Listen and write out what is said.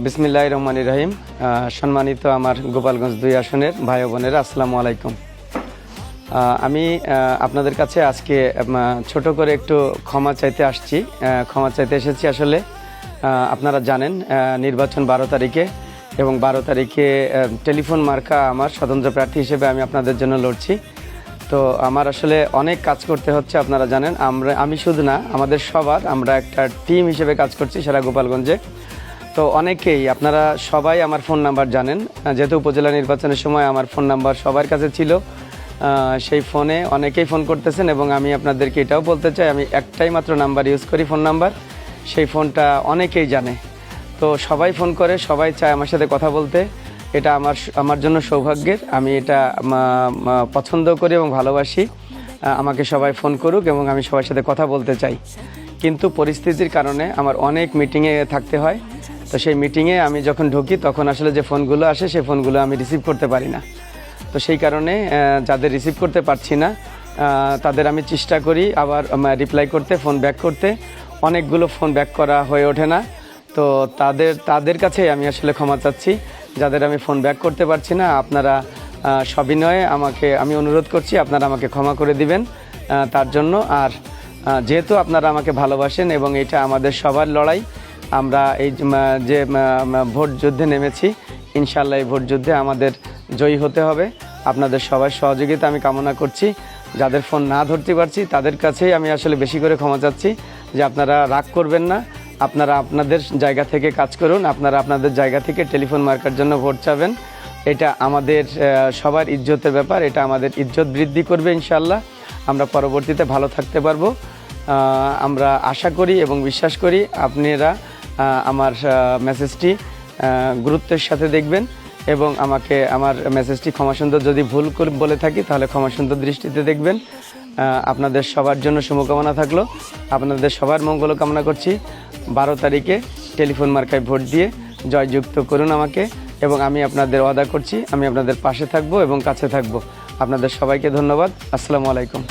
বিসমিল্লাহির রহমানির রহিম। সম্মানিত আমার গোপালগঞ্জ 2 আসনের ভাই ও বোনেরা, আসসালামু আলাইকুম। আমি আপনাদের কাছে আজকে ছোট করে একটু ক্ষমা চাইতে আসছি। ক্ষমা চাইতে এসেছি আসলে আপনারা জানেন নির্বাচন 12 তারিখে, এবং 12 তারিখে টেলিফোন মার্কা আমার স্বতন্ত্র প্রার্থী হিসেবে আমি আপনাদের জন্য লড়ছি। তো আমার আসলে অনেক কাজ করতে হচ্ছে, আপনারা জানেন। আমি শুধু না, আমাদের সবার, আমরা একটা টিম হিসেবে কাজ করছি সারা গোপালগঞ্জে। তো অনেকেই, আপনারা সবাই আমার ফোন নাম্বার জানেন, যেহেতু উপজেলা নির্বাচনের সময় আমার ফোন নাম্বার সবার কাছে ছিল। সেই ফোনে অনেকেই ফোন করতেছেন, এবং আমি আপনাদেরকে এটাও বলতে চাই, আমি একটাই মাত্র নাম্বার ইউজ করি, ফোন নাম্বার। সেই ফোনটা অনেকেই জানে। তো সবাই ফোন করে, সবাই চায় আমার সাথে কথা বলতে। এটা আমার জন্য সৌভাগ্যের। আমি এটা পছন্দ করি এবং ভালোবাসি। আমাকে সবাই ফোন করুক এবং আমি সবার সাথে কথা বলতে চাই। কিন্তু পরিস্থিতির কারণে আমার অনেক মিটিংয়ে থাকতে হয়। তো সেই মিটিংয়ে আমি যখন ঢুকি, তখন আসলে যে ফোনগুলো আসে, সেই ফোনগুলো আমি রিসিভ করতে পারি না। তো সেই কারণে যাদের রিসিভ করতে পারছি না, তাদের আমি চেষ্টা করি আবার রিপ্লাই করতে, ফোন ব্যাক করতে। অনেকগুলো ফোন ব্যাক করা হয়ে ওঠে না। তো তাদের কাছে আমি আসলে ক্ষমা চাচ্ছি, যাদের আমি ফোন ব্যাক করতে পারছি না। আপনারা সবিনয়ে আমি অনুরোধ করছি, আপনারা আমাকে ক্ষমা করে দিবেন তার জন্য। আর যেহেতু আপনারা আমাকে ভালোবাসেন এবং এটা আমাদের সবার লড়াই, আমরা এই যে ভোট যুদ্ধে নেমেছি, ইনশাআল্লাহ এই ভোট যুদ্ধে আমাদের জয়ী হতে হবে। আপনাদের সবার সহযোগিতা আমি কামনা করছি। যাদের ফোন না ধরতে পারছি, তাদের কাছেই আমি আসলে বেশি করে ক্ষমা চাচ্ছি, যে আপনারা রাগ করবেন না। আপনারা আপনাদের জায়গা থেকে কাজ করুন, আপনারা আপনাদের জায়গা থেকে টেলিফোন মার্কার জন্য ভোট চাবেন। এটা আমাদের সবার ইজ্জতের ব্যাপার, এটা আমাদের ইজ্জত বৃদ্ধি করবে। ইনশাআল্লাহ আমরা পরবর্তীতে ভালো থাকতে পারবো। আমরা আশা করি এবং বিশ্বাস করি আপনারা আমার মেসেজটি গুরুত্বের সাথে দেখবেন, এবং আমাকে আমার মেসেজটি ক্ষমাসুন্দর যদি ভুল করে বলে থাকি, তাহলে ক্ষমাসুন্দর দৃষ্টিতে দেখবেন। আপনাদের সবার জন্য শুভকামনা থাকলো। আপনাদের সবার মঙ্গল কামনা করছি। 12 তারিখে টেলিফোন মার্কায় ভোট দিয়ে জয়যুক্ত করুন আমাকে, এবং আমি আপনাদের ওয়াদা করছি, আমি আপনাদের পাশে থাকবো এবং কাছে থাকবো। আপনাদের সবাইকে ধন্যবাদ। আসসালামু আলাইকুম।